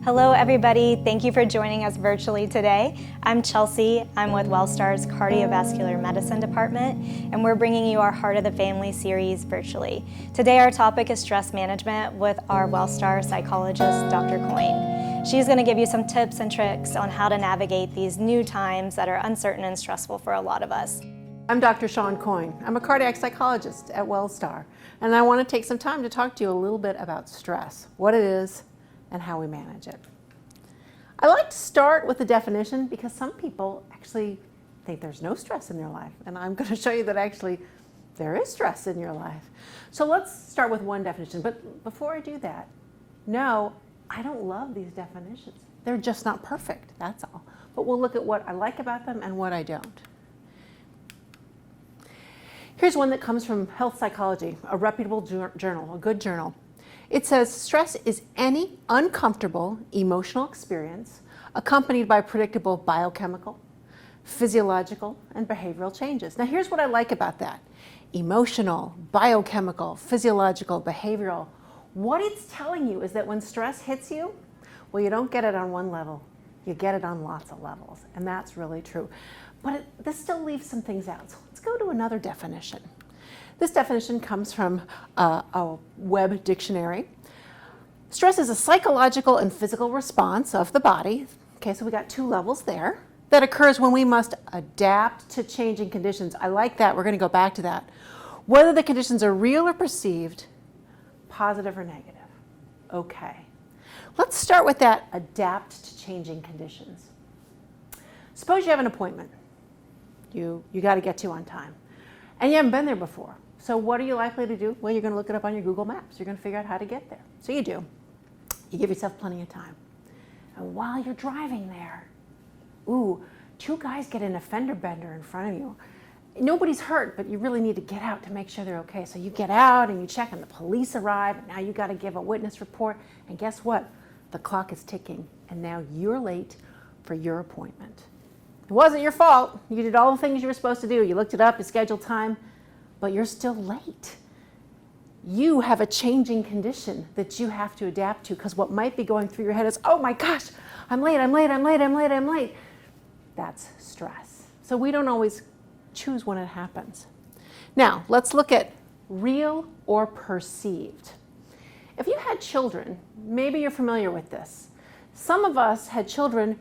Hello everybody, thank you for joining us virtually today. I'm Chelsea, I'm with Wellstar's Cardiovascular Medicine Department, and we're bringing you our Heart of the Family series virtually. Today our topic is stress management with our Wellstar Psychologist Dr. Coyne. She's going to give you some tips and tricks on how to navigate these new times that are uncertain and stressful for a lot of us. I'm Dr. Shawn Coyne. I'm a cardiac psychologist at Wellstar, and I want to take some time to talk to you a little bit about stress, what it is, and how we manage it. I like to start with the definition because some people actually think there's no stress in their life, and I'm going to show you that actually there is stress in your life. So let's start with one definition, but before I do that, no, I don't love these definitions. They're just not perfect, that's all. But we'll look at what I like about them and what I don't. Here's one that comes from Health Psychology, a reputable journal, a good journal. It says, stress is any uncomfortable emotional experience accompanied by predictable biochemical, physiological, and behavioral changes. Now here's what I like about that. Emotional, biochemical, physiological, behavioral. What it's telling you is that when stress hits you, well, you don't get it on one level, you get it on lots of levels, and that's really true. But this still leaves some things out. So let's go to another definition. This definition comes from a web dictionary. Stress is a psychological and physical response of the body, okay, so we got two levels there, that occurs when we must adapt to changing conditions. I like that, we're going to go back to that. Whether the conditions are real or perceived, positive or negative. Okay, let's start with that, adapt to changing conditions. Suppose you have an appointment you got to get to on time, and you haven't been there before. So what are you likely to do? Well, you're going to look it up on your Google Maps. You're going to figure out how to get there. So you do. You give yourself plenty of time. And while you're driving there, two guys get in a fender bender in front of you. Nobody's hurt, but you really need to get out to make sure they're okay. So you get out and you check, and the police arrive, and now you got to give a witness report. And guess what? The clock is ticking, and now you're late for your appointment. It wasn't your fault. You did all the things you were supposed to do. You looked it up, you scheduled time, but you're still late. You have a changing condition that you have to adapt to, because what might be going through your head is, oh my gosh, I'm late, I'm late, I'm late, I'm late, I'm late. That's stress. So we don't always choose when it happens. Now, let's look at real or perceived. If you had children, maybe you're familiar with this. Some of us had children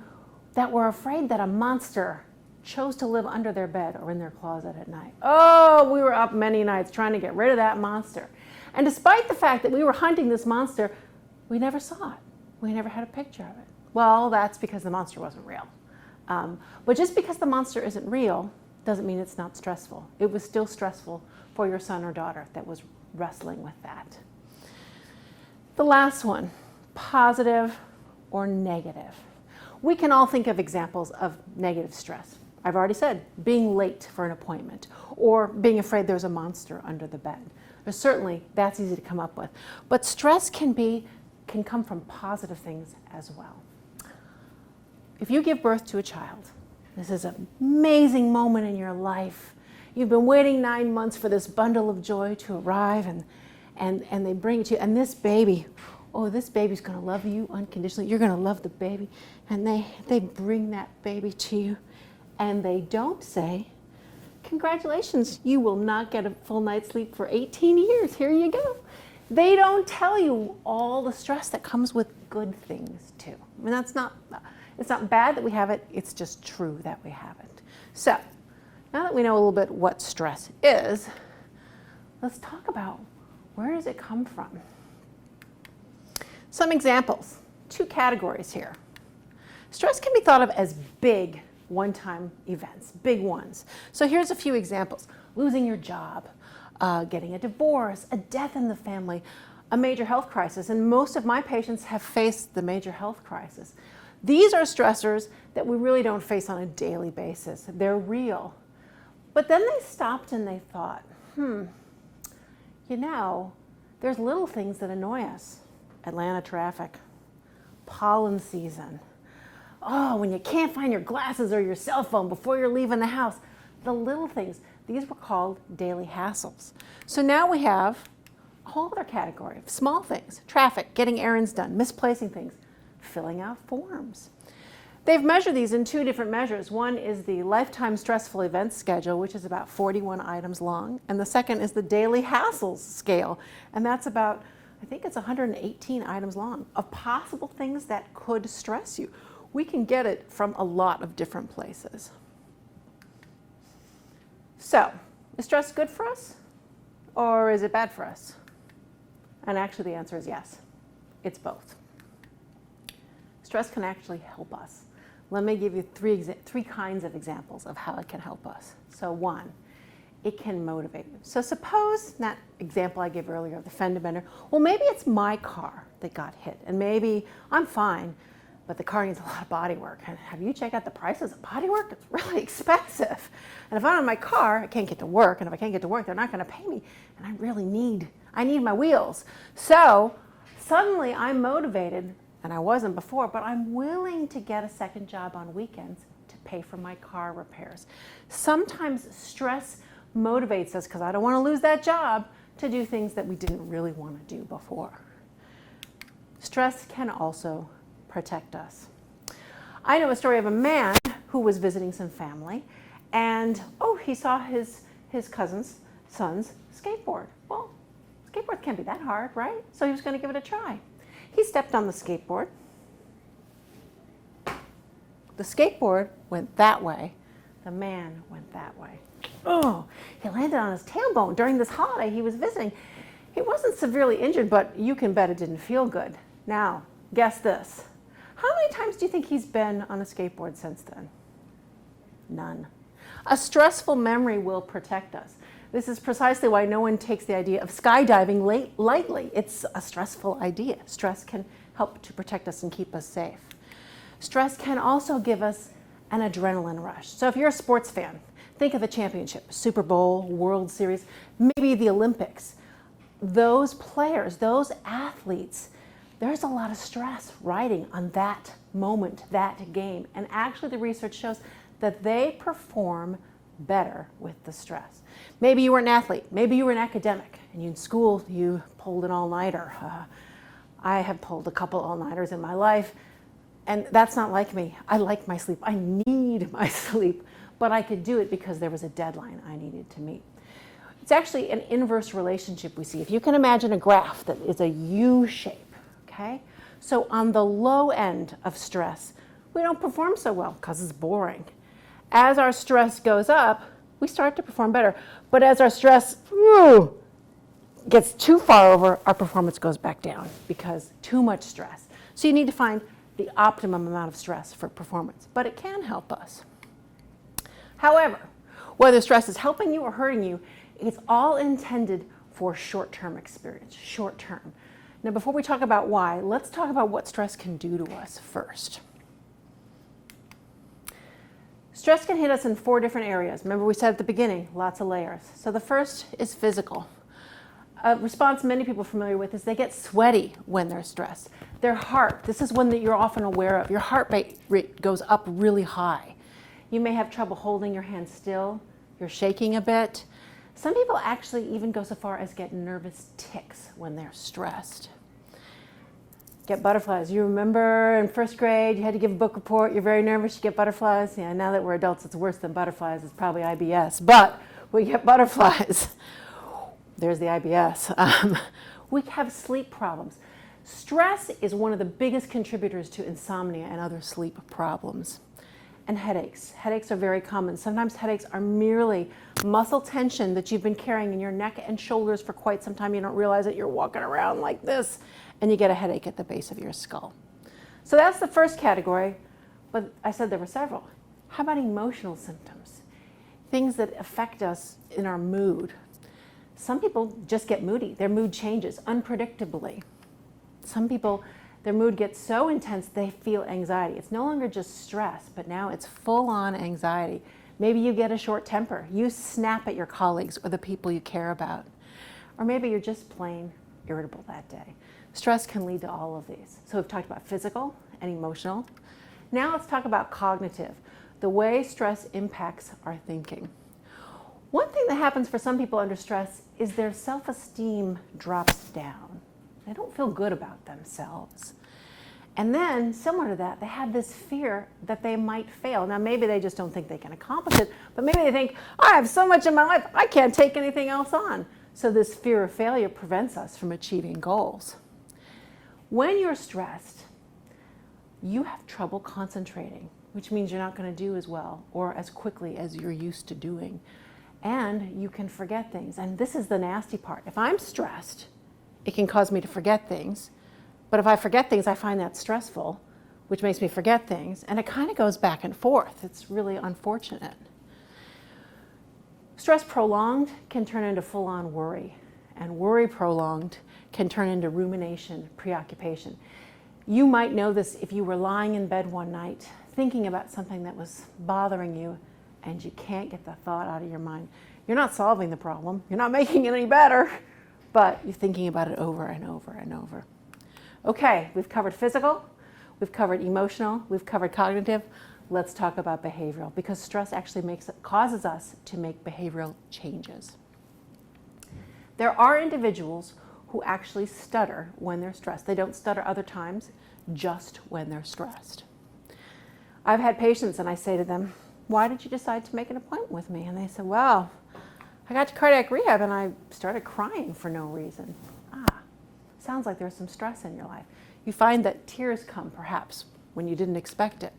that were afraid that a monster chose to live under their bed or in their closet at night. Oh, we were up many nights trying to get rid of that monster. And despite the fact that we were hunting this monster, we never saw it. We never had a picture of it. Well, that's because the monster wasn't real. But just because the monster isn't real doesn't mean it's not stressful. It was still stressful for your son or daughter that was wrestling with that. The last one, positive or negative. We can all think of examples of negative stress. I've already said, being late for an appointment or being afraid there's a monster under the bed. Certainly, that's easy to come up with. But stress can come from positive things as well. If you give birth to a child, this is an amazing moment in your life. You've been waiting 9 months for this bundle of joy to arrive, and they bring it to you, and this baby, oh, this baby's going to love you unconditionally. You're going to love the baby. And they bring that baby to you, and they don't say, congratulations, you will not get a full night's sleep for 18 years. Here you go. They don't tell you all the stress that comes with good things, too. I mean, it's not bad that we have it. It's just true that we have it. So now that we know a little bit what stress is, let's talk about where does it come from? Some examples, 2 categories here. Stress can be thought of as big one-time events, big ones. So here's a few examples. Losing your job, getting a divorce, a death in the family, a major health crisis. And most of my patients have faced the major health crisis. These are stressors that we really don't face on a daily basis. They're real. But then they stopped and they thought, there's little things that annoy us. Atlanta traffic, pollen season. Oh, when you can't find your glasses or your cell phone before you're leaving the house. The little things, these were called daily hassles. So now we have a whole other category of small things. Traffic, getting errands done, misplacing things, filling out forms. They've measured these in two different measures. One is the lifetime stressful events schedule, which is about 41 items long, and the second is the daily hassles scale, and that's about, I think it's 118 items long of possible things that could stress you. We can get it from a lot of different places. So, is stress good for us or is it bad for us? And actually the answer is yes, it's both. Stress can actually help us. Let me give you three kinds of examples of how it can help us. So one, it can motivate you. So suppose that example I gave earlier of the fender bender, well, maybe it's my car that got hit and maybe I'm fine, but the car needs a lot of body work. And have you checked out the prices of body work? It's really expensive. And if I'm in my car, I can't get to work. And if I can't get to work, they're not going to pay me. And I need my wheels. So suddenly I'm motivated, and I wasn't before, but I'm willing to get a second job on weekends to pay for my car repairs. Sometimes stress motivates us, because I don't want to lose that job, to do things that we didn't really want to do before. Stress can also protect us. I know a story of a man who was visiting some family, and he saw his cousin's son's skateboard. Well, skateboard can't be that hard, right? So he was going to give it a try. He stepped on the skateboard. The skateboard went that way. The man went that way. He landed on his tailbone. During this holiday he was visiting. He wasn't severely injured, but you can bet it didn't feel good. Now, guess this. How many times do you think he's been on a skateboard since then? None. A stressful memory will protect us. This is precisely why no one takes the idea of skydiving lightly. It's a stressful idea. Stress can help to protect us and keep us safe. Stress can also give us an adrenaline rush. So if you're a sports fan, think of a championship, Super Bowl, World Series, maybe the Olympics. Those players, those athletes, there's a lot of stress riding on that moment, that game. And actually the research shows that they perform better with the stress. Maybe you were an athlete, maybe you were an academic, and in school you pulled an all-nighter. I have pulled a couple all-nighters in my life, and that's not like me. I like my sleep. I need my sleep, but I could do it because there was a deadline I needed to meet. It's actually an inverse relationship we see. If you can imagine a graph that is a U shape, okay? So on the low end of stress, we don't perform so well because it's boring. As our stress goes up, we start to perform better. But as our stress gets too far over, our performance goes back down because too much stress. So you need to find the optimum amount of stress for performance, but it can help us. However, whether stress is helping you or hurting you, it's all intended for short-term experience, short-term. Now, before we talk about why, let's talk about what stress can do to us first. Stress can hit us in 4 different areas. Remember we said at the beginning, lots of layers. So the first is physical. A response many people are familiar with is they get sweaty when they're stressed. Their heart, this is one that you're often aware of, your heart rate goes up really high. You may have trouble holding your hand still, you're shaking a bit. Some people actually even go so far as get nervous tics when they're stressed. Get butterflies. You remember in first grade, you had to give a book report, you're very nervous, you get butterflies. Yeah, now that we're adults, it's worse than butterflies, it's probably IBS, but we get butterflies. There's the IBS. We have sleep problems. Stress is one of the biggest contributors to insomnia and other sleep problems. And headaches. Headaches are very common. Sometimes headaches are merely muscle tension that you've been carrying in your neck and shoulders for quite some time. You don't realize that you're walking around like this, and you get a headache at the base of your skull. So that's the first category, but I said there were several. How about emotional symptoms? Things that affect us in our mood. Some people just get moody. Their mood changes unpredictably. Some people, their mood gets so intense they feel anxiety. It's no longer just stress, but now it's full-on anxiety. Maybe you get a short temper. You snap at your colleagues or the people you care about. Or maybe you're just plain irritable that day. Stress can lead to all of these. So we've talked about physical and emotional. Now let's talk about cognitive, the way stress impacts our thinking. One thing that happens for some people under stress is their self-esteem drops down. They don't feel good about themselves. And then, similar to that, they have this fear that they might fail. Now, maybe they just don't think they can accomplish it, but maybe they think, I have so much in my life, I can't take anything else on. So this fear of failure prevents us from achieving goals. When you're stressed, you have trouble concentrating, which means you're not going to do as well or as quickly as you're used to doing. And you can forget things. And this is the nasty part. If I'm stressed, it can cause me to forget things. But if I forget things, I find that stressful, which makes me forget things. And it kind of goes back and forth. It's really unfortunate. Stress prolonged can turn into full-on worry. And worry prolonged can turn into rumination, preoccupation. You might know this if you were lying in bed one night thinking about something that was bothering you and you can't get the thought out of your mind. You're not solving the problem. You're not making it any better, but you're thinking about it over and over and over. Okay, we've covered physical, we've covered emotional, we've covered cognitive. Let's talk about behavioral, because stress actually causes us to make behavioral changes. There are individuals who actually stutter when they're stressed. They don't stutter other times, just when they're stressed. I've had patients and I say to them, why did you decide to make an appointment with me? And they said, well, I got to cardiac rehab and I started crying for no reason. Sounds like there's some stress in your life. You find that tears come perhaps when you didn't expect it.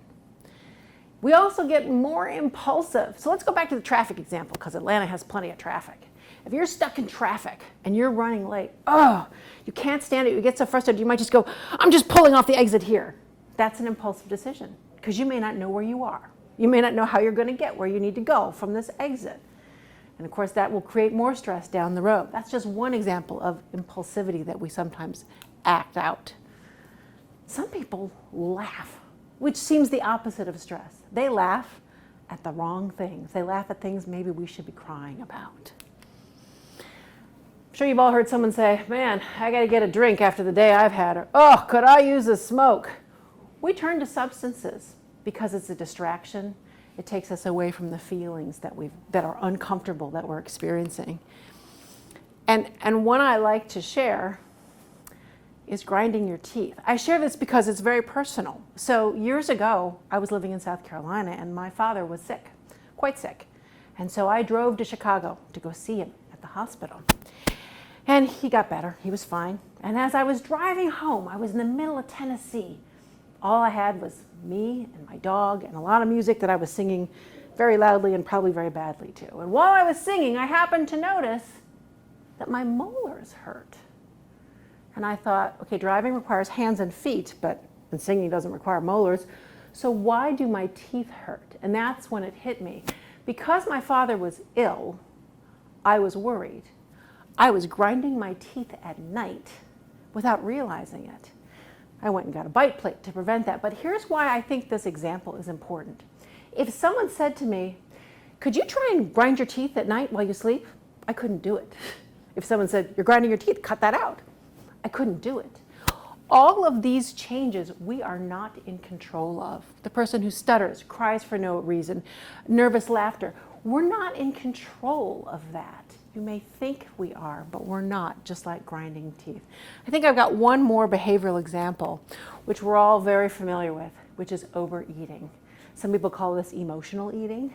We also get more impulsive. So let's go back to the traffic example, because Atlanta has plenty of traffic. If you're stuck in traffic and you're running late, you can't stand it, you get so frustrated, you might just go, I'm just pulling off the exit here. That's an impulsive decision, because you may not know where you are. You may not know how you're going to get where you need to go from this exit. And of course, that will create more stress down the road. That's just one example of impulsivity that we sometimes act out. Some people laugh, which seems the opposite of stress. They laugh at the wrong things. They laugh at things maybe we should be crying about. I'm sure you've all heard someone say, man, I got to get a drink after the day I've had, or, oh, could I use a smoke? We turn to substances because it's a distraction. It takes us away from the feelings that are uncomfortable that we're experiencing. And one I like to share is grinding your teeth. I share this because it's very personal. So years ago, I was living in South Carolina and my father was sick, quite sick. And so I drove to Chicago to go see him at the hospital. And he got better, he was fine. And as I was driving home, I was in the middle of Tennessee. All I had was me and my dog and a lot of music that I was singing very loudly and probably very badly too. And while I was singing, I happened to notice that my molars hurt. And I thought, okay, driving requires hands and feet, and singing doesn't require molars. So why do my teeth hurt? And that's when it hit me. Because my father was ill, I was worried. I was grinding my teeth at night without realizing it. I went and got a bite plate to prevent that. But here's why I think this example is important. If someone said to me, could you try and grind your teeth at night while you sleep? I couldn't do it. If someone said, you're grinding your teeth, cut that out. I couldn't do it. All of these changes we are not in control of. The person who stutters, cries for no reason, nervous laughter, we're not in control of that. You may think we are, but we're not, just like grinding teeth. I think I've got one more behavioral example, which we're all very familiar with, which is overeating. Some people call this emotional eating.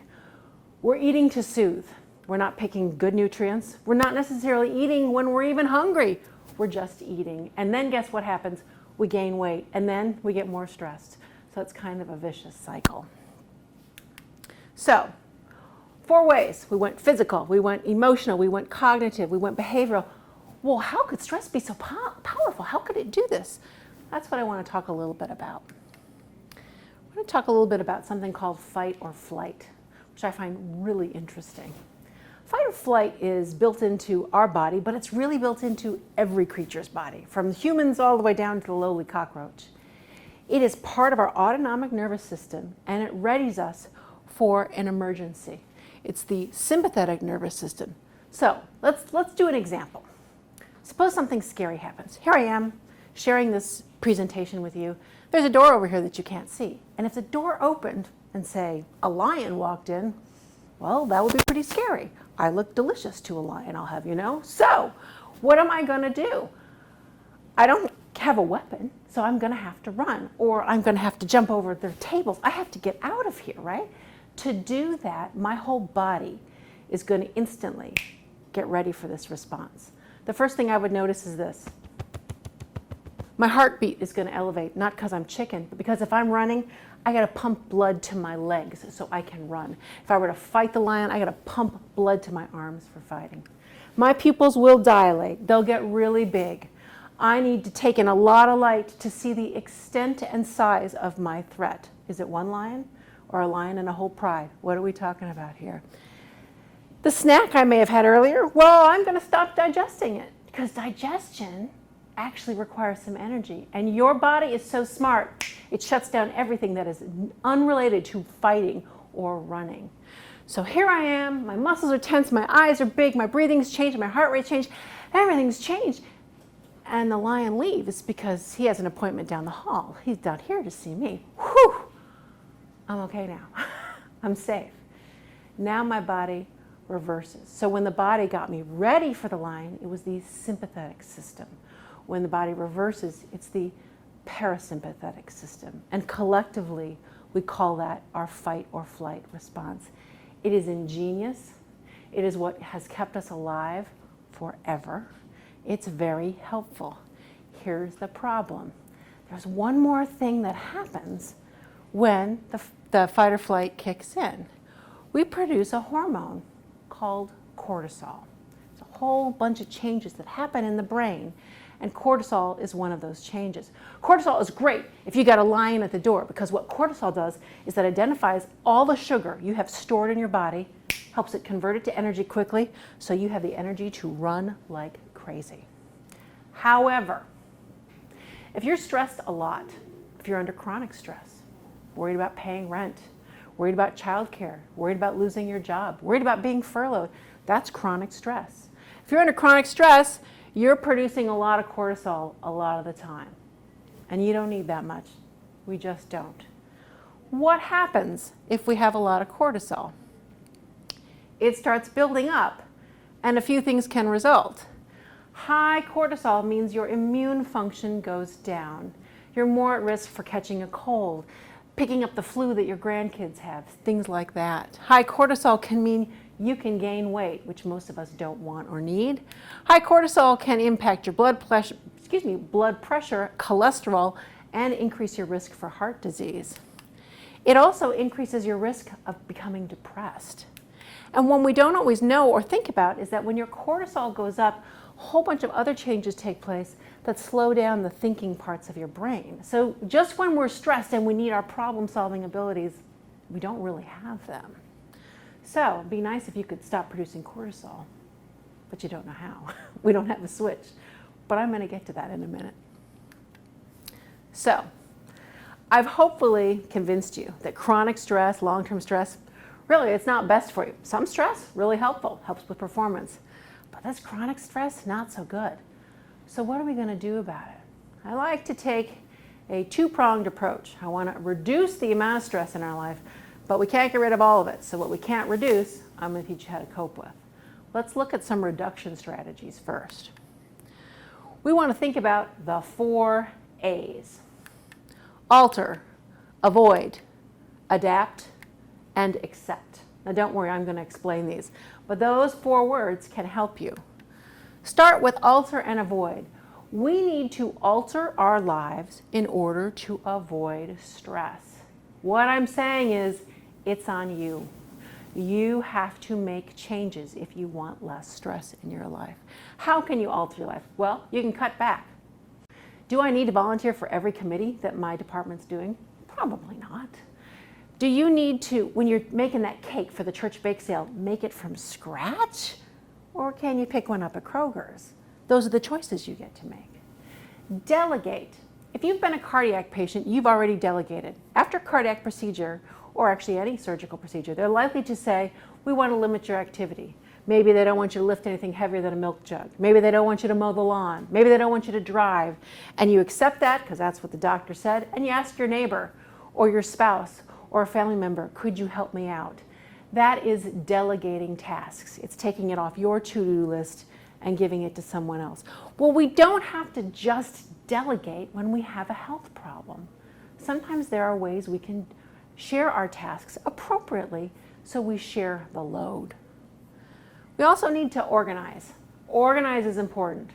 We're eating to soothe. We're not picking good nutrients. We're not necessarily eating when we're even hungry. We're just eating. And then guess what happens? We gain weight, and then we get more stressed. So it's kind of a vicious cycle. So, 4 ways. We went physical, we went emotional, we went cognitive, we went behavioral. Well, how could stress be so powerful? How could it do this? That's what I want to talk a little bit about. I want to talk a little bit about something called fight or flight, which I find really interesting. Fight or flight is built into our body, but it's really built into every creature's body, from humans all the way down to the lowly cockroach. It is part of our autonomic nervous system, and it readies us for an emergency. It's the sympathetic nervous system. So let's do an example. Suppose something scary happens. Here I am sharing this presentation with you. There's a door over here that you can't see. And if the door opened and say a lion walked in, well, that would be pretty scary. I look delicious to a lion, I'll have you know. So what am I going to do? I don't have a weapon, so I'm going to have to run, or I'm going to have to jump over their tables. I have to get out of here, right? To do that, my whole body is going to instantly get ready for this response. The first thing I would notice is this. My heartbeat is going to elevate, not because I'm chicken, but because if I'm running, I got to pump blood to my legs so I can run. If I were to fight the lion, I got to pump blood to my arms for fighting. My pupils will dilate. They'll get really big. I need to take in a lot of light to see the extent and size of my threat. Is it one lion or a lion and a whole pride? What are we talking about here? The snack I may have had earlier, well, I'm going to stop digesting it because digestion actually requires some energy. And your body is so smart, it shuts down everything that is unrelated to fighting or running. So here I am, my muscles are tense, my eyes are big, my breathing's changed, my heart rate's changed, everything's changed. And the lion leaves because he has an appointment down the hall. He's down here to see me. Whew! I'm okay now. I'm safe. Now my body reverses. So when the body got me ready for the lion, it was the sympathetic system. When the body reverses, it's the parasympathetic system. And collectively, we call that our fight or flight response. It is ingenious. It is what has kept us alive forever. It's very helpful. Here's the problem. There's one more thing that happens when the fight or flight kicks in. We produce a hormone called cortisol. It's a whole bunch of changes that happen in the brain, and cortisol is one of those changes. Cortisol is great if you got a lion at the door, because what cortisol does is that identifies all the sugar you have stored in your body, helps it convert it to energy quickly, so you have the energy to run like crazy. However, if you're stressed a lot, if you're under chronic stress, worried about paying rent, worried about childcare, worried about losing your job, worried about being furloughed, that's chronic stress. If you're under chronic stress, you're producing a lot of cortisol a lot of the time. And you don't need that much. We just don't. What happens if we have a lot of cortisol? It starts building up, and a few things can result. High cortisol means your immune function goes down. You're more at risk for catching a cold, picking up the flu that your grandkids have, things like that. High cortisol can mean you can gain weight, which most of us don't want or need. High cortisol can impact your blood pressure, cholesterol, and increase your risk for heart disease. It also increases your risk of becoming depressed. And one we don't always know or think about is that when your cortisol goes up, a whole bunch of other changes take place that slow down the thinking parts of your brain. So just when we're stressed and we need our problem-solving abilities, we don't really have them. So it'd be nice if you could stop producing cortisol, but you don't know how. We don't have a switch. But I'm going to get to that in a minute. So I've hopefully convinced you that chronic stress, long-term stress, really it's not best for you. Some stress, really helpful, helps with performance. But this chronic stress, not so good. So what are we going to do about it? I like to take a two-pronged approach. I want to reduce the amount of stress in our life, but we can't get rid of all of it. So what we can't reduce, I'm going to teach you how to cope with. Let's look at some reduction strategies first. We want to think about the 4 A's. Alter, avoid, adapt, and accept. Now don't worry, I'm going to explain these. But those 4 words can help you. Start with alter and avoid. We need to alter our lives in order to avoid stress. What I'm saying is, it's on you. You have to make changes if you want less stress in your life. How can you alter your life? Well, you can cut back. Do I need to volunteer for every committee that my department's doing? Probably not. Do you need to, when you're making that cake for the church bake sale, make it from scratch? Or can you pick one up at Kroger's? Those are the choices you get to make. Delegate. If you've been a cardiac patient, you've already delegated. After a cardiac procedure, or actually any surgical procedure, they're likely to say, we want to limit your activity. Maybe they don't want you to lift anything heavier than a milk jug. Maybe they don't want you to mow the lawn. Maybe they don't want you to drive. And you accept that because that's what the doctor said, and you ask your neighbor or your spouse or a family member, could you help me out? That is delegating tasks. It's taking it off your to-do list and giving it to someone else. Well, we don't have to just delegate when we have a health problem. Sometimes there are ways we can share our tasks appropriately so we share the load. We also need to organize. Organize is important.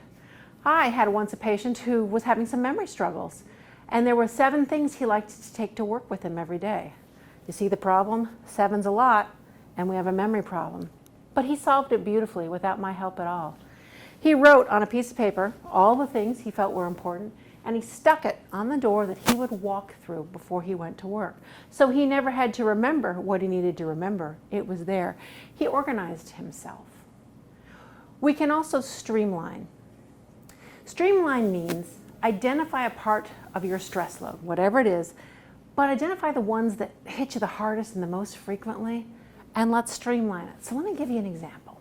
I had once a patient who was having some memory struggles, and there were 7 things he liked to take to work with him every day. You see the problem? 7's a lot, and we have a memory problem. But he solved it beautifully without my help at all. He wrote on a piece of paper all the things he felt were important, and he stuck it on the door that he would walk through before he went to work. So he never had to remember what he needed to remember. It was there. He organized himself. We can also streamline. Streamline means identify a part of your stress load, whatever it is, but identify the ones that hit you the hardest and the most frequently, and let's streamline it. So let me give you an example.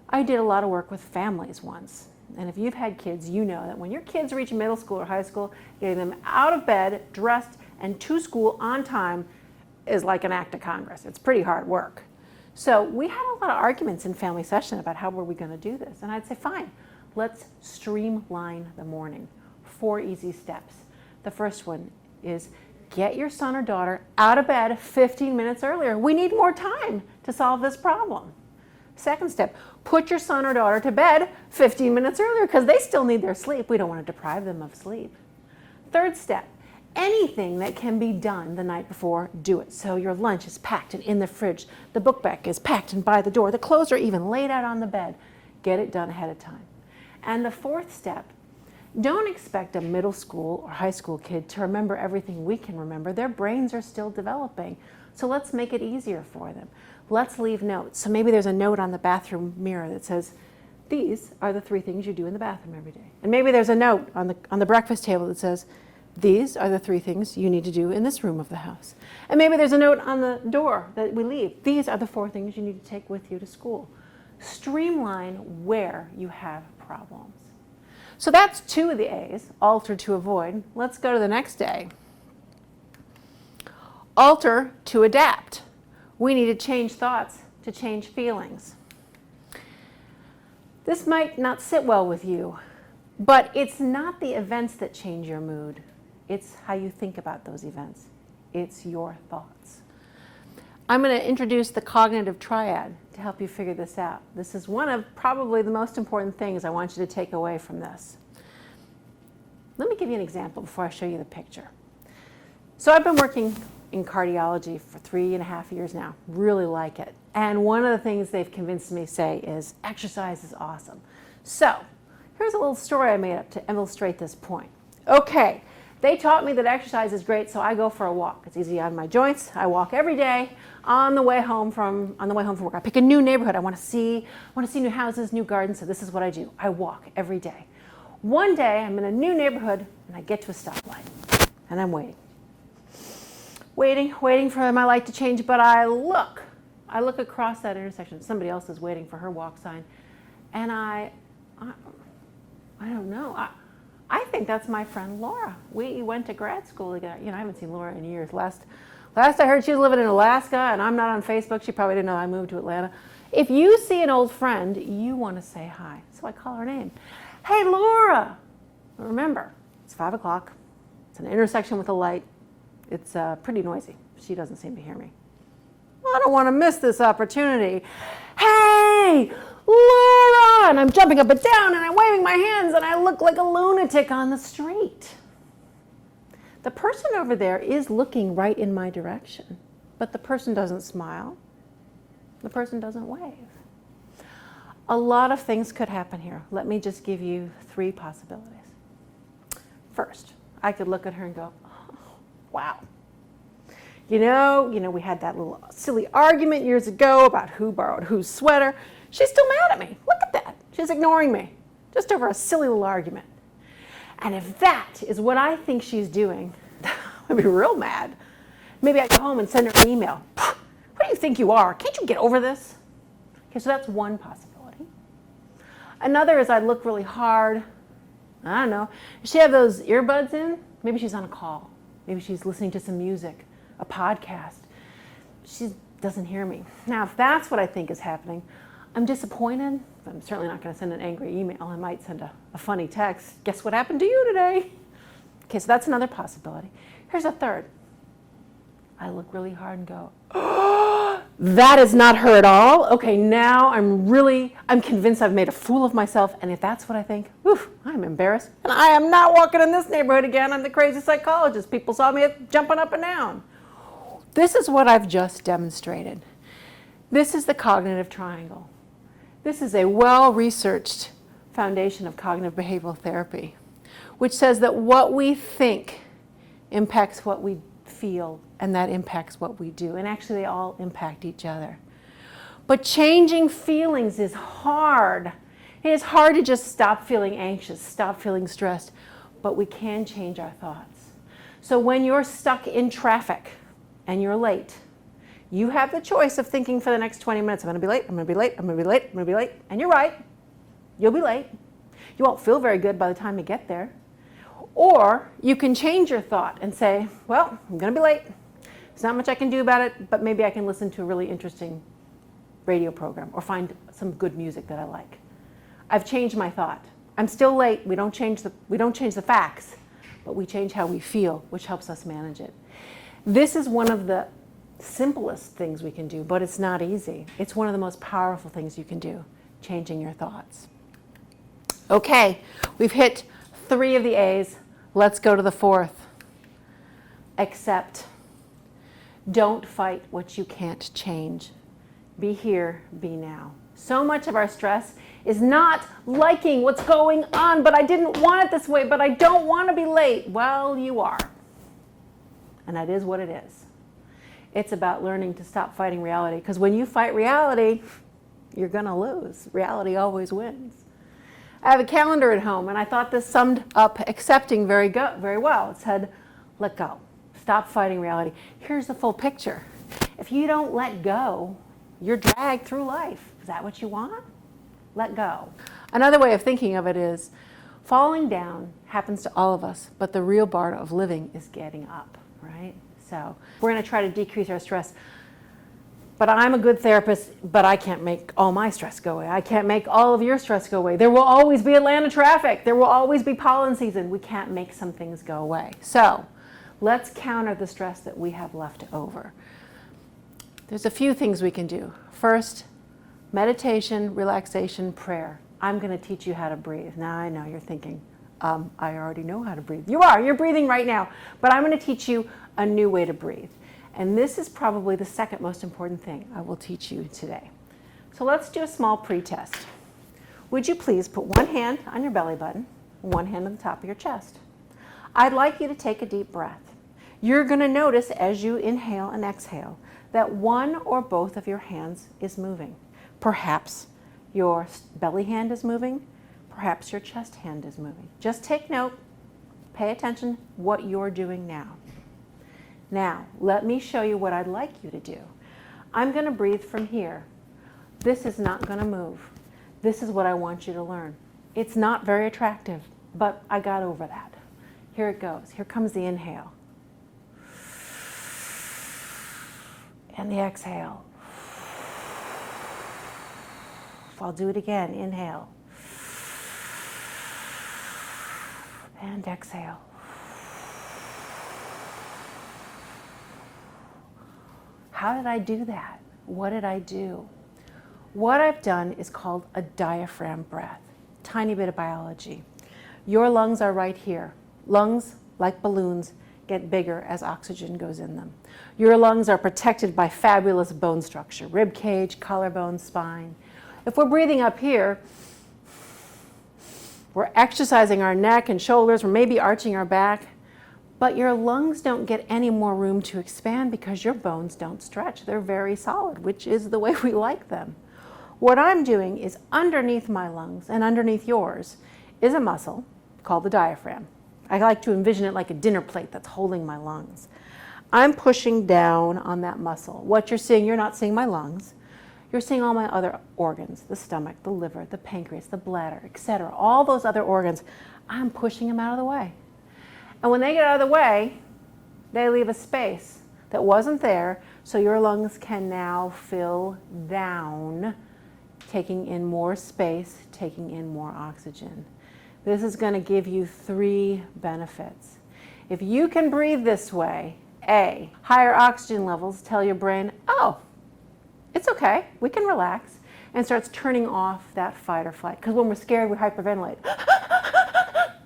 I did a lot of work with families once, and if you've had kids, you know that when your kids reach middle school or high school, getting them out of bed, dressed, and to school on time is like an act of Congress. It's pretty hard work. So we had a lot of arguments in family session about how were we going to do this, and I'd say, fine, let's streamline the morning. 4 easy steps. The first one is get your son or daughter out of bed 15 minutes earlier. We need more time to solve this problem. Second step, put your son or daughter to bed 15 minutes earlier because they still need their sleep. We don't want to deprive them of sleep. Third step, anything that can be done the night before, do it. So your lunch is packed and in the fridge. The book bag is packed and by the door. The clothes are even laid out on the bed. Get it done ahead of time. And the fourth step, don't expect a middle school or high school kid to remember everything we can remember. Their brains are still developing. So let's make it easier for them. Let's leave notes. So maybe there's a note on the bathroom mirror that says, these are the 3 things you do in the bathroom every day. And maybe there's a note on the breakfast table that says, these are the 3 things you need to do in this room of the house. And maybe there's a note on the door that we leave. These are the 4 things you need to take with you to school. Streamline where you have problems. So that's 2 of the A's, alter to avoid. Let's go to the next A. Alter to adapt. We need to change thoughts to change feelings. This might not sit well with you, but it's not the events that change your mood. It's how you think about those events. It's your thoughts. I'm going to introduce the cognitive triad to help you figure this out. This is one of probably the most important things I want you to take away from this. Let me give you an example before I show you the picture. So I've been working in cardiology for 3.5 years now. Really like it. And one of the things they've convinced me to say is exercise is awesome. So here's a little story I made up to illustrate this point. Okay, they taught me that exercise is great, so I go for a walk. It's easy on my joints. I walk every day on the way home from work. I pick a new neighborhood. I want to see new houses, new gardens, so this is what I do. I walk every day. One day I'm in a new neighborhood and I get to a stoplight and I'm waiting for my light to change, but I look across that intersection. Somebody else is waiting for her walk sign, and I don't know. I think that's my friend Laura. We went to grad school together. I haven't seen Laura in years. Last I heard, she was living in Alaska, and I'm not on Facebook. She probably didn't know I moved to Atlanta. If you see an old friend, you want to say hi. So I call her name. Hey, Laura. Remember, it's 5 o'clock. It's an intersection with a light. It's pretty noisy. She doesn't seem to hear me. Well, I don't want to miss this opportunity. Hey, Laura! And I'm jumping up and down, and I'm waving my hands, and I look like a lunatic on the street. The person over there is looking right in my direction, but the person doesn't smile. The person doesn't wave. A lot of things could happen here. Let me just give you 3 possibilities. First, I could look at her and go, oh, wow. We had that little silly argument years ago about who borrowed whose sweater. She's still mad at me. Look at that. She's ignoring me just over a silly little argument. And if that is what I think she's doing, I'd be real mad. Maybe I go home and send her an email. What do you think you are? Can't you get over this? Okay, so that's one possibility. Another is I'd look really hard. I don't know. Does she have those earbuds in? Maybe she's on a call. Maybe she's listening to some music, a podcast. She doesn't hear me. Now, if that's what I think is happening, I'm disappointed. I'm certainly not going to send an angry email. I might send a funny text. Guess what happened to you today? Okay, so that's another possibility. Here's a third. I look really hard and go, oh, that is not her at all. Okay, now I'm convinced I've made a fool of myself. And if that's what I think, whew, I'm embarrassed. And I am not walking in this neighborhood again. I'm the crazy psychologist. People saw me jumping up and down. This is what I've just demonstrated. This is the cognitive triangle. This is a well-researched foundation of cognitive behavioral therapy, which says that what we think impacts what we feel, and that impacts what we do. And actually, they all impact each other. But changing feelings is hard. It is hard to just stop feeling anxious, stop feeling stressed, but we can change our thoughts. So when you're stuck in traffic and you're late, you have the choice of thinking for the next 20 minutes, I'm going to be late, I'm going to be late, I'm going to be late, I'm going to be late. And you're right. You'll be late. You won't feel very good by the time you get there. Or you can change your thought and say, well, I'm going to be late. There's not much I can do about it, but maybe I can listen to a really interesting radio program or find some good music that I like. I've changed my thought. I'm still late. We don't change the facts, but we change how we feel, which helps us manage it. This is one of the simplest things we can do, but it's not easy. It's one of the most powerful things you can do, changing your thoughts. Okay, we've hit 3 of the A's. Let's go to the 4th. Accept. Don't fight what you can't change. Be here, be now. So much of our stress is not liking what's going on, but I didn't want it this way, but I don't want to be late. Well, you are. And that is what it is. It's about learning to stop fighting reality, because when you fight reality, you're going to lose. Reality always wins. I have a calendar at home, and I thought this summed up accepting very well. It said, let go. Stop fighting reality. Here's the full picture. If you don't let go, you're dragged through life. Is that what you want? Let go. Another way of thinking of it is, falling down happens to all of us, but the real bar of living is getting up, right? So we're going to try to decrease our stress. But I'm a good therapist, but I can't make all my stress go away. I can't make all of your stress go away. There will always be Atlanta traffic. There will always be pollen season. We can't make some things go away. So let's counter the stress that we have left over. There's a few things we can do. First, meditation, relaxation, prayer. I'm going to teach you how to breathe. Now I know you're thinking, I already know how to breathe. You're breathing right now. But I'm going to teach you a new way to breathe. And this is probably the second most important thing I will teach you today. So let's do a small pre-test. Would you please put one hand on your belly button, one hand on the top of your chest. I'd like you to take a deep breath. You're going to notice as you inhale and exhale that one or both of your hands is moving. Perhaps your belly hand is moving. Perhaps your chest hand is moving. Just take note. Pay attention what you're doing now. Now, let me show you what I'd like you to do. I'm going to breathe from here. This is not going to move. This is what I want you to learn. It's not very attractive, but I got over that. Here it goes. Here comes the inhale. And the exhale. I'll do it again. Inhale. And exhale. How did I do that? What did I do? What I've done is called a diaphragm breath. Tiny bit of biology. Your lungs are right here. Lungs, like balloons, get bigger as oxygen goes in them. Your lungs are protected by fabulous bone structure, rib cage, collarbone, spine. If we're breathing up here, we're exercising our neck and shoulders, we're maybe arching our back, but your lungs don't get any more room to expand because your bones don't stretch. They're very solid, which is the way we like them. What I'm doing is underneath my lungs and underneath yours is a muscle called the diaphragm. I like to envision it like a dinner plate that's holding my lungs. I'm pushing down on that muscle. What you're seeing, you're not seeing my lungs. You're seeing all my other organs, the stomach, the liver, the pancreas, the bladder, etc. All those other organs, I'm pushing them out of the way. And when they get out of the way, they leave a space that wasn't there, so your lungs can now fill down taking in more space, taking in more oxygen. This is going to give you 3 benefits. If you can breathe this way, A, higher oxygen levels tell your brain, oh, it's okay, we can relax, and starts turning off that fight or flight. Because when we're scared, we hyperventilate.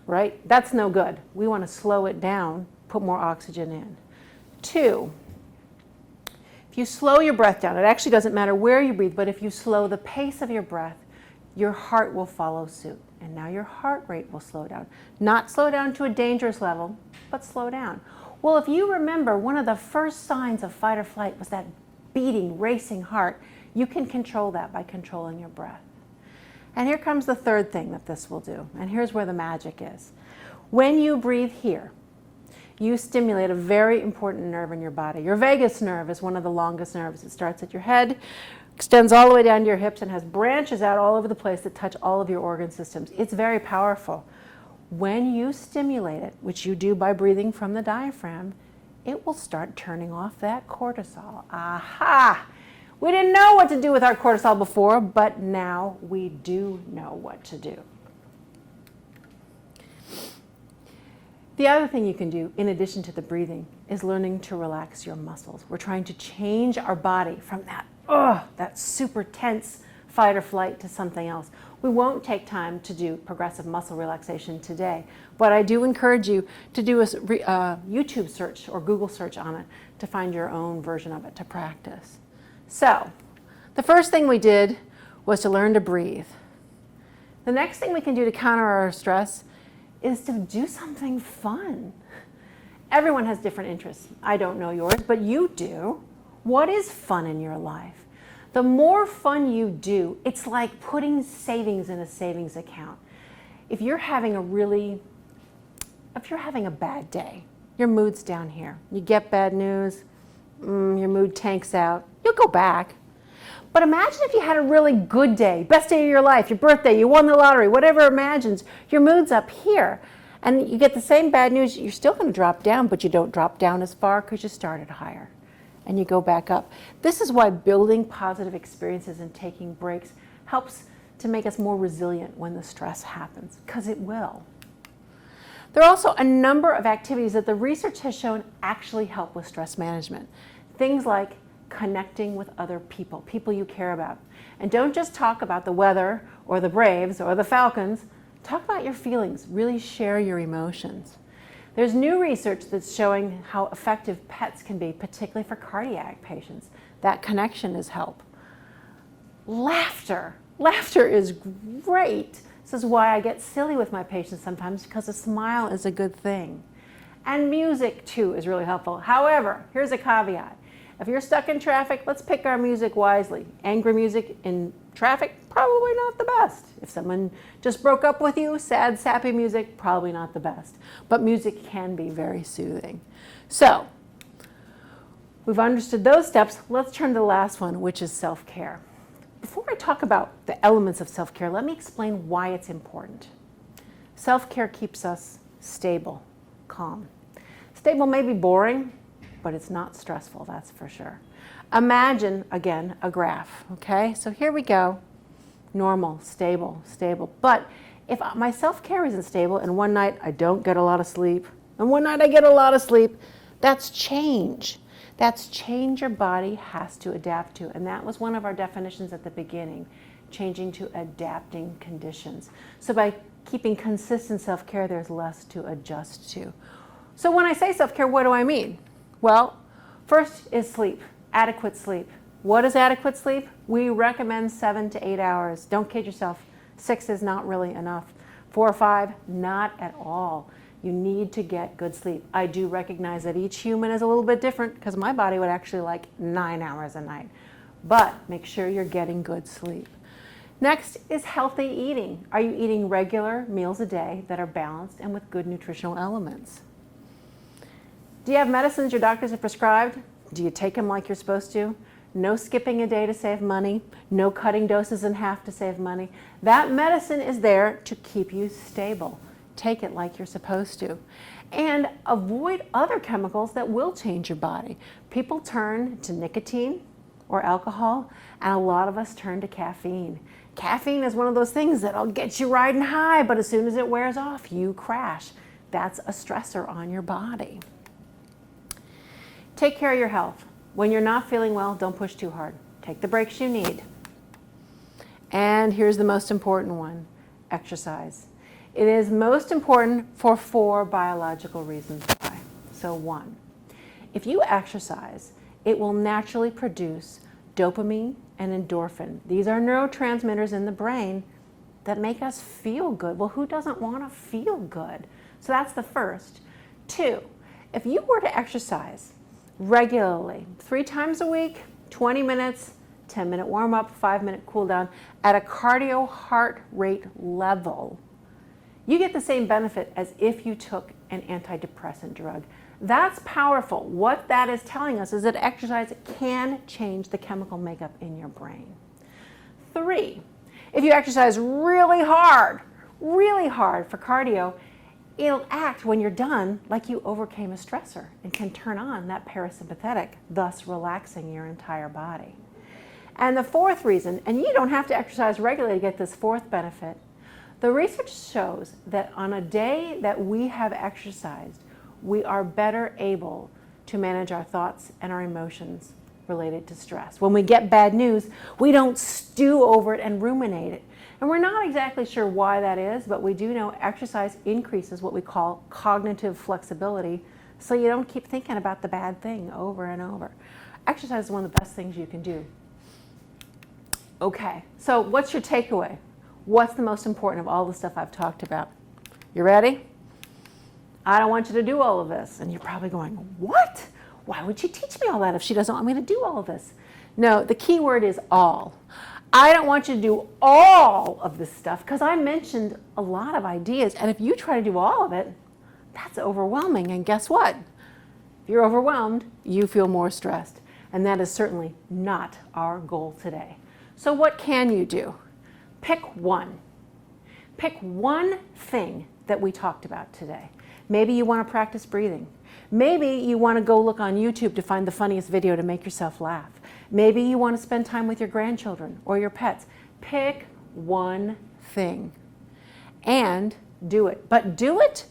Right? That's no good. We want to slow it down, put more oxygen in. 2, if you slow your breath down, it actually doesn't matter where you breathe, but if you slow the pace of your breath, your heart will follow suit. And now your heart rate will slow down. Not slow down to a dangerous level, but slow down. Well, if you remember, one of the first signs of fight or flight was that beating, racing heart. You can control that by controlling your breath. And here comes the 3rd thing that this will do. And here's where the magic is. When you breathe here, you stimulate a very important nerve in your body. Your vagus nerve is one of the longest nerves. It starts at your head, extends all the way down to your hips, and has branches out all over the place that touch all of your organ systems. It's very powerful. When you stimulate it, which you do by breathing from the diaphragm, it will start turning off that cortisol. Aha! We didn't know what to do with our cortisol before, but now we do know what to do. The other thing you can do, in addition to the breathing, is learning to relax your muscles. We're trying to change our body from that super tense fight or flight to something else. We won't take time to do progressive muscle relaxation today, but I do encourage you to do a YouTube search or Google search on it to find your own version of it to practice. So, the first thing we did was to learn to breathe. The next thing we can do to counter our stress is to do something fun. Everyone has different interests. I don't know yours, but you do. What is fun in your life? The more fun you do, it's like putting savings in a savings account. If you're having a bad day, your mood's down here, you get bad news, your mood tanks out, you'll go back. But imagine if you had a really good day, best day of your life, your birthday, you won the lottery, whatever imagines, your mood's up here. And you get the same bad news, you're still going to drop down, but you don't drop down as far because you started higher. And you go back up. This is why building positive experiences and taking breaks helps to make us more resilient when the stress happens, because it will. There are also a number of activities that the research has shown actually help with stress management. Things like connecting with other people, people you care about. And don't just talk about the weather or the Braves or the Falcons. Talk about your feelings. Really share your emotions. There's new research that's showing how effective pets can be, particularly for cardiac patients. That connection is help. Laughter. Laughter is great. This is why I get silly with my patients sometimes, because a smile is a good thing. And music, too, is really helpful. However, here's a caveat. If you're stuck in traffic, let's pick our music wisely. Angry music in traffic, probably not the best. If someone just broke up with you, sad, sappy music, probably not the best. But music can be very soothing. So, we've understood those steps. Let's turn to the last one, which is self-care. Before I talk about the elements of self-care, let me explain why it's important. Self-care keeps us stable, calm. Stable may be boring, but it's not stressful, that's for sure. Imagine, again, a graph, okay? So here we go. Normal, stable, stable. But if my self-care isn't stable and one night I don't get a lot of sleep, and one night I get a lot of sleep, that's change. That's change your body has to adapt to. And that was one of our definitions at the beginning, changing to adapting conditions. So by keeping consistent self-care, there's less to adjust to. So when I say self-care, what do I mean? Well, first is sleep, adequate sleep. What is adequate sleep? We recommend 7 to 8 hours. Don't kid yourself. 6 is not really enough. 4 or 5, not at all. You need to get good sleep. I do recognize that each human is a little bit different, because my body would actually like 9 hours a night. But make sure you're getting good sleep. Next is healthy eating. Are you eating regular meals a day that are balanced and with good nutritional elements? Do you have medicines your doctors have prescribed? Do you take them like you're supposed to? No skipping a day to save money. No cutting doses in half to save money. That medicine is there to keep you stable. Take it like you're supposed to. And avoid other chemicals that will change your body. People turn to nicotine, or alcohol, and a lot of us turn to caffeine. Caffeine is one of those things that'll get you riding high, but as soon as it wears off, you crash. That's a stressor on your body. Take care of your health. When you're not feeling well, don't push too hard. Take the breaks you need. And here's the most important one, exercise. It is most important for 4 biological reasons why. So 1, if you exercise, it will naturally produce dopamine and endorphin. These are neurotransmitters in the brain that make us feel good. Well, who doesn't want to feel good? So that's the first. 2, if you were to exercise regularly, 3 times a week, 20 minutes, 10-minute warm-up, 5-minute cool-down, at a cardio heart rate level, you get the same benefit as if you took an antidepressant drug. That's powerful. What that is telling us is that exercise can change the chemical makeup in your brain. 3, if you exercise really hard for cardio, it'll act when you're done like you overcame a stressor and can turn on that parasympathetic, thus relaxing your entire body. And the 4th reason, and you don't have to exercise regularly to get this 4th benefit, the research shows that on a day that we have exercised, we are better able to manage our thoughts and our emotions related to stress. When we get bad news, we don't stew over it and ruminate it. And we're not exactly sure why that is, but we do know exercise increases what we call cognitive flexibility, so you don't keep thinking about the bad thing over and over. Exercise is one of the best things you can do. Okay, so what's your takeaway? What's the most important of all the stuff I've talked about? You ready? I don't want you to do all of this. And you're probably going, what? Why would she teach me all that if she doesn't want me to do all of this? No, the key word is all. I don't want you to do all of this stuff because I mentioned a lot of ideas. And if you try to do all of it, that's overwhelming. And guess what? If you're overwhelmed, you feel more stressed. And that is certainly not our goal today. So what can you do? Pick one. Pick one thing that we talked about today. Maybe you want to practice breathing. Maybe you want to go look on YouTube to find the funniest video to make yourself laugh. Maybe you want to spend time with your grandchildren or your pets. Pick one thing and do it. But do it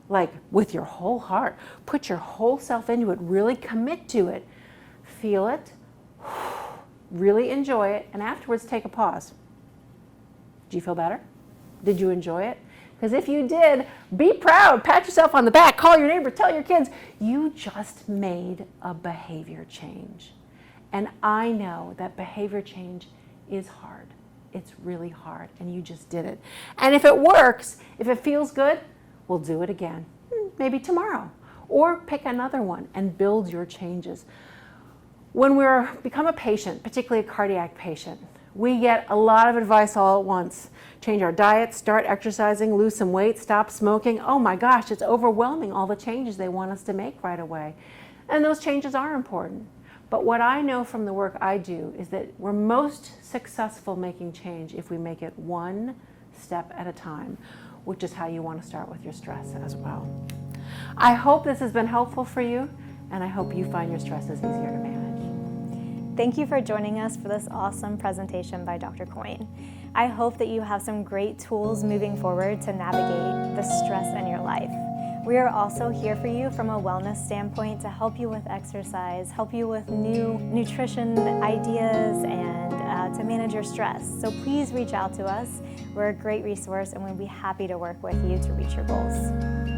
like with your whole heart. Put your whole self into it. Really commit to it. Feel it. Really enjoy it. And afterwards, take a pause. Do you feel better? Did you enjoy it? Because if you did, be proud, pat yourself on the back, call your neighbor, tell your kids, you just made a behavior change. And I know that behavior change is hard. It's really hard, and you just did it. And if it works, if it feels good, we'll do it again, maybe tomorrow. Or pick another one and build your changes. When we become a patient, particularly a cardiac patient, we get a lot of advice all at once. Change our diet, start exercising, lose some weight, stop smoking. Oh my gosh, it's overwhelming, all the changes they want us to make right away. And those changes are important. But what I know from the work I do is that we're most successful making change if we make it one step at a time, which is how you want to start with your stress as well. I hope this has been helpful for you, and I hope you find your stresses easier to manage. Thank you for joining us for this awesome presentation by Dr. Coyne. I hope that you have some great tools moving forward to navigate the stress in your life. We are also here for you from a wellness standpoint to help you with exercise, help you with new nutrition ideas, and to manage your stress. So please reach out to us. We're a great resource and we'll be happy to work with you to reach your goals.